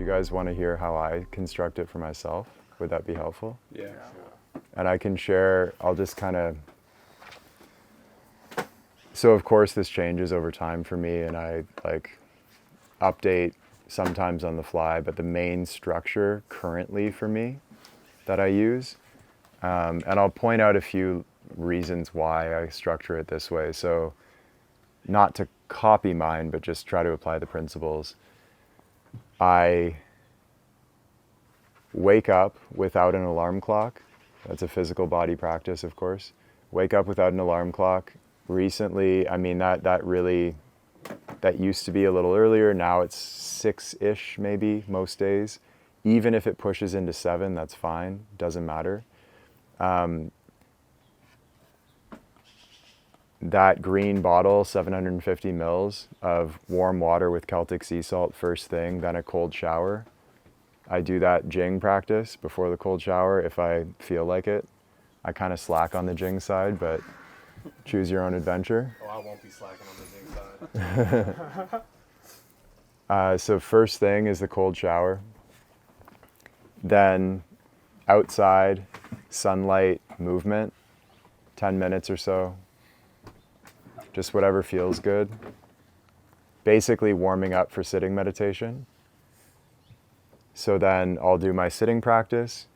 you guys want to hear how I construct it for myself? Would that be helpful? Yeah, sure. And I can share, I'll just kind of, so of course this changes over time for me, and I like update sometimes on the fly, but the main structure currently for me that I use, and I'll point out a few reasons why I structure it this way. So not to copy mine, but just try to apply the principles. I wake up without an alarm clock. That's a physical body practice, of course. Wake up without an alarm clock. Recently, I mean, that used to be a little earlier. Now it's 6-ish maybe most days. Even if it pushes into 7, that's fine. Doesn't matter. That green bottle, 750 mils of warm water with Celtic sea salt first thing, then a cold shower. I do that Jing practice before the cold shower if I feel like it. I kind of slack on the Jing side, but choose your own adventure. Oh, I won't be slacking on the Jing side. So first thing is the cold shower. Then outside, sunlight, movement, 10 minutes or so. Just whatever feels good. Basically warming up for sitting meditation. So then I'll do my sitting practice.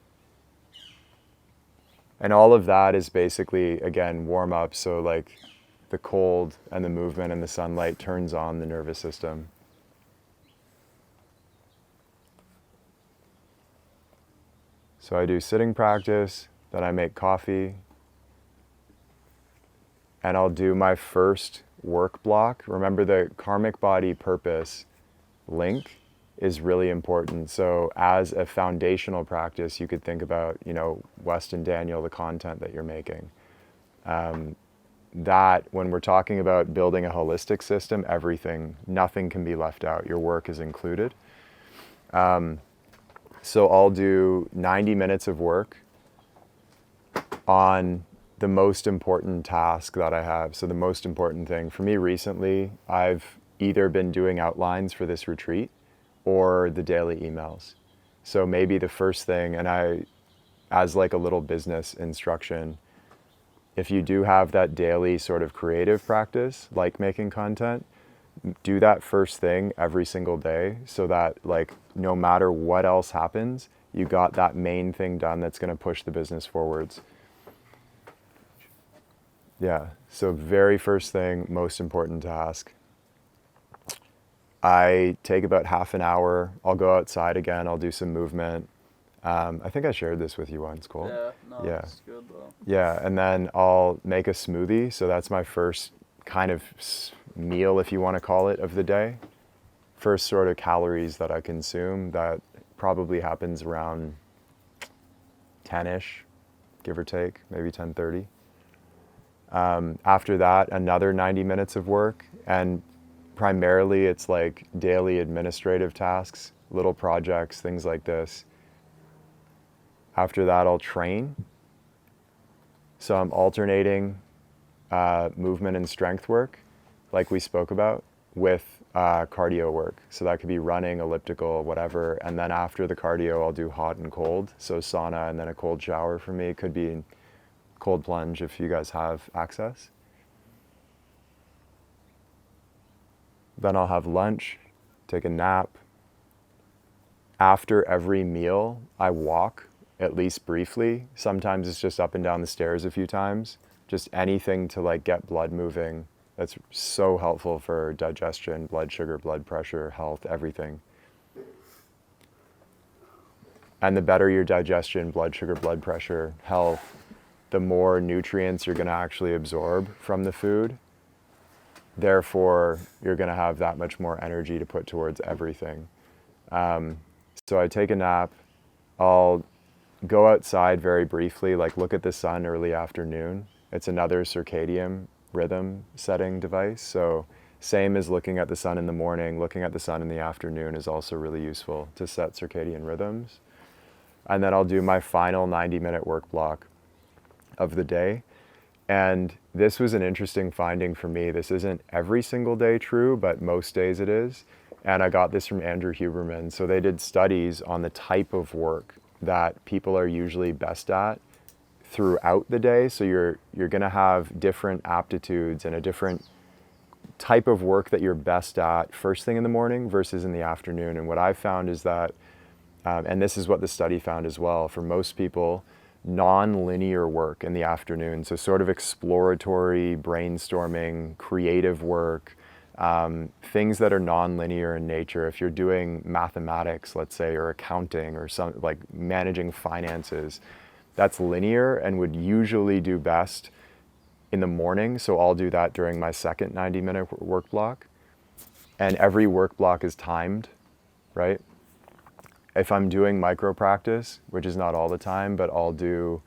And all of that is basically, again, warm up. So like the cold and the movement and the sunlight turns on the nervous system. So I do sitting practice, then I make coffee, and I'll do my first work block. Remember, the karmic body purpose link is really important. So as a foundational practice, you could think about, West and Daniel, the content that you're making. That when we're talking about building a holistic system, nothing can be left out. Your work is included. So I'll do 90 minutes of work on the most important task that I have. So the most important thing for me recently, I've either been doing outlines for this retreat or the daily emails. So maybe the first thing, and as like a little business instruction, if you do have that daily sort of creative practice, like making content, do that first thing every single day so that like no matter what else happens, you got that main thing done that's going to push the business forwards. Yeah, so very first thing, most important task. I take about half an hour. I'll go outside again. I'll do some movement. I think I shared this with you once, Cole. Yeah, it's good though. Yeah, and then I'll make a smoothie. So that's my first kind of meal, if you want to call it, of the day. First sort of calories that I consume. That probably happens around 10-ish, give or take, maybe 10:30. After that, another 90 minutes of work, and primarily it's like daily administrative tasks, little projects, things like this. After that, I'll train. So I'm alternating movement and strength work, like we spoke about, with cardio work. So that could be running, elliptical, whatever. And then after the cardio, I'll do hot and cold. So sauna and then a cold shower for me. It could be cold plunge if you guys have access. Then I'll have lunch, take a nap. After every meal, I walk, at least briefly. Sometimes it's just up and down the stairs a few times. Just anything to like get blood moving. That's so helpful for digestion, blood sugar, blood pressure, health, everything. And the better your digestion, blood sugar, blood pressure, health, the more nutrients you're going to actually absorb from the food. Therefore, you're going to have that much more energy to put towards everything. So I take a nap. I'll go outside very briefly, like look at the sun early afternoon. It's another circadian rhythm setting device. So same as looking at the sun in the morning, looking at the sun in the afternoon is also really useful to set circadian rhythms. And then I'll do my final 90-minute work block of the day. And this was an interesting finding for me. This isn't every single day true, but most days it is And I got this from Andrew Huberman. So they did studies on the type of work that people are usually best at throughout the day. So you're going to have different aptitudes and a different type of work that you're best at first thing in the morning versus in the afternoon. And what I've found is that, and this is what the study found as well, for most people, non-linear work in the afternoon, so sort of exploratory, brainstorming, creative work, things that are non-linear in nature. If you're doing mathematics, let's say, or accounting, or some like managing finances, that's linear and would usually do best in the morning. So I'll do that during my second 90-minute work block. And every work block is timed, right? If I'm doing micro practice, which is not all the time, but I'll do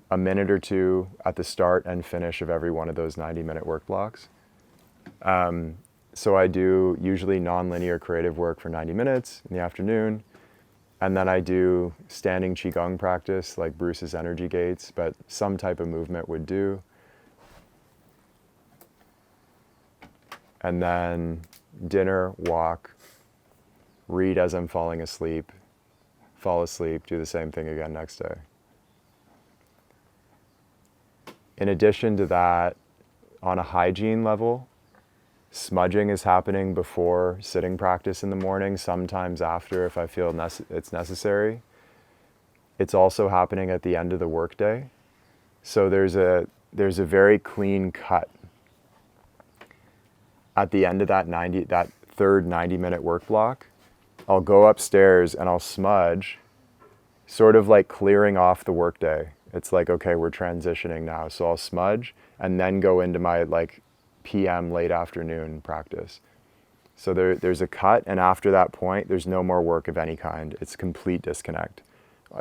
a minute or two at the start and finish of every one of those 90-minute work blocks. So I do usually non-linear creative work for 90 minutes in the afternoon. And then I do standing Qigong practice, like Bruce's energy gates, but some type of movement would do. And then dinner, walk, read as I'm falling asleep, fall asleep, do the same thing again next day. In addition to that, on a hygiene level, smudging is happening before sitting practice in the morning, sometimes after if I feel it's necessary. It's also happening at the end of the workday. So there's a very clean cut at the end of that third 90-minute work block. I'll go upstairs and I'll smudge, sort of like clearing off the workday. It's like, okay, we're transitioning now. So I'll smudge and then go into my like PM late afternoon practice. So there's a cut, and after that point, there's no more work of any kind. It's complete disconnect.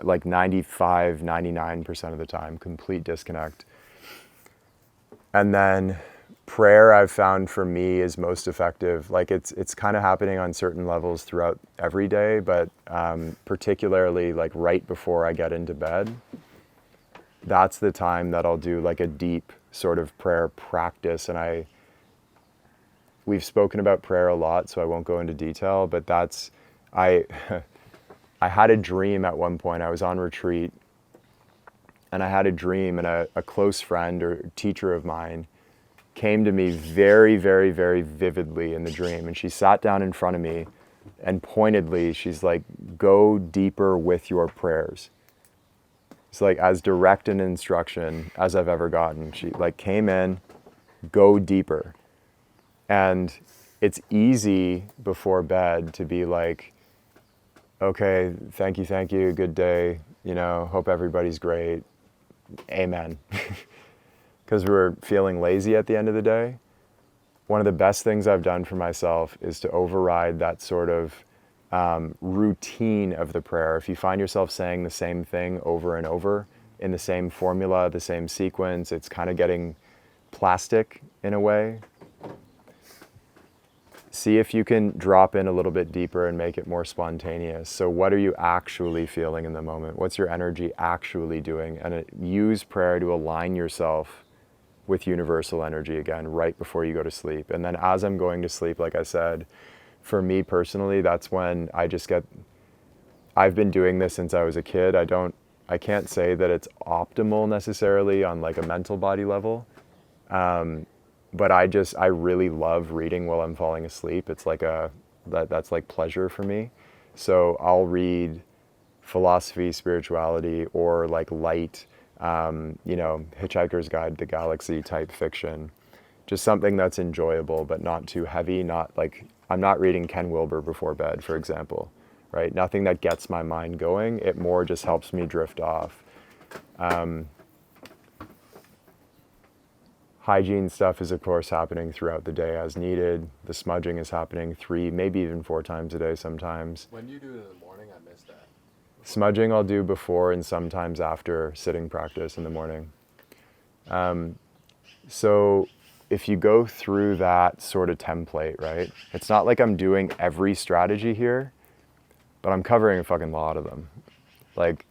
Like 95, 99% of the time, complete disconnect. And then prayer, I've found for me is most effective. Like it's kind of happening on certain levels throughout every day, but particularly like right before I get into bed, that's the time that I'll do like a deep sort of prayer practice. And we've spoken about prayer a lot, so I won't go into detail, but I had a dream at one point. I was on retreat and I had a dream, and a close friend or teacher of mine came to me very, very, very vividly in the dream. And she sat down in front of me and pointedly, she's like, go deeper with your prayers. It's like as direct an instruction as I've ever gotten. She like came in, go deeper. And it's easy before bed to be like, okay, thank you, good day, hope everybody's great, amen. Because we're feeling lazy at the end of the day. One of the best things I've done for myself is to override that sort of routine of the prayer. If you find yourself saying the same thing over and over in the same formula, the same sequence, it's kind of getting plastic in a way. See if you can drop in a little bit deeper and make it more spontaneous. So what are you actually feeling in the moment? What's your energy actually doing? And use prayer to align yourself with universal energy again, right before you go to sleep. And then as I'm going to sleep, like I said, for me personally, that's when I've been doing this since I was a kid. I can't say that it's optimal necessarily on like a mental body level. But I really love reading while I'm falling asleep. It's like that's like pleasure for me. So I'll read philosophy, spirituality, or like light, Hitchhiker's Guide to the Galaxy type fiction. Just something that's enjoyable, but not too heavy. Not like, I'm not reading Ken Wilber before bed, for example, right? Nothing that gets my mind going. It more just helps me drift off. Hygiene stuff is, of course, happening throughout the day as needed. The smudging is happening 3, maybe even 4 times a day sometimes. When do you do it in the morning? I missed that. Smudging I'll do before and sometimes after sitting practice in the morning. So if you go through that sort of template, right? It's not like I'm doing every strategy here, but I'm covering a fucking lot of them. Like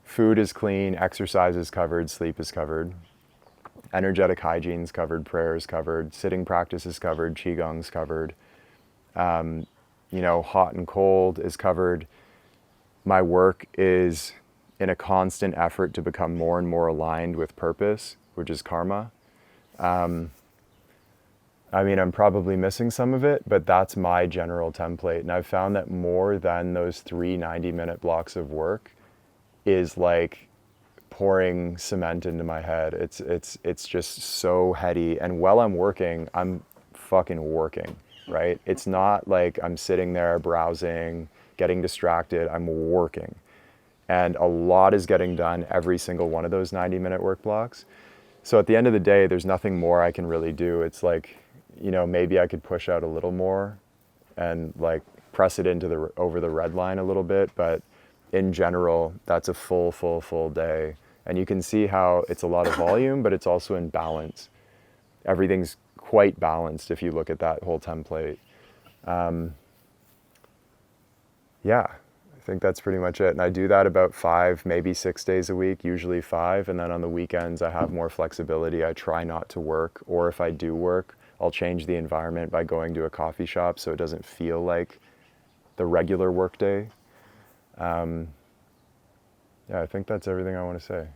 food is clean, exercise is covered, sleep is covered. Energetic hygiene's covered, prayer is covered, sitting practice is covered, qigong's covered. hot and cold is covered. My work is in a constant effort to become more and more aligned with purpose, which is karma. I'm probably missing some of it, but that's my general template. And I've found that more than those 3 90-minute blocks of work is like pouring cement into my head. It's just so heady. And while I'm working, I'm fucking working, right? It's not like I'm sitting there browsing, getting distracted. I'm working. And a lot is getting done every single one of those 90-minute work blocks. So at the end of the day, there's nothing more I can really do. It's like, maybe I could push out a little more and like press it into over the red line a little bit. But in general, that's a full day. And you can see how it's a lot of volume, but it's also in balance. Everything's quite balanced if you look at that whole template. Yeah, I think that's pretty much it. And I do that about 5, maybe 6 days a week, usually 5. And then on the weekends, I have more flexibility. I try not to work, or if I do work, I'll change the environment by going to a coffee shop so it doesn't feel like the regular workday. Yeah, I think that's everything I want to say.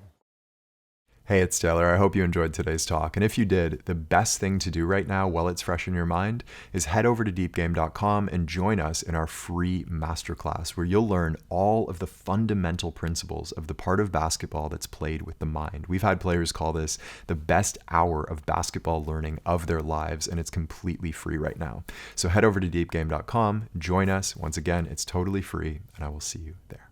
Hey, it's Taylor. I hope you enjoyed today's talk. And if you did, the best thing to do right now while it's fresh in your mind is head over to deepgame.com and join us in our free masterclass where you'll learn all of the fundamental principles of the part of basketball that's played with the mind. We've had players call this the best hour of basketball learning of their lives, and it's completely free right now. So head over to deepgame.com, join us. Once again, it's totally free, and I will see you there.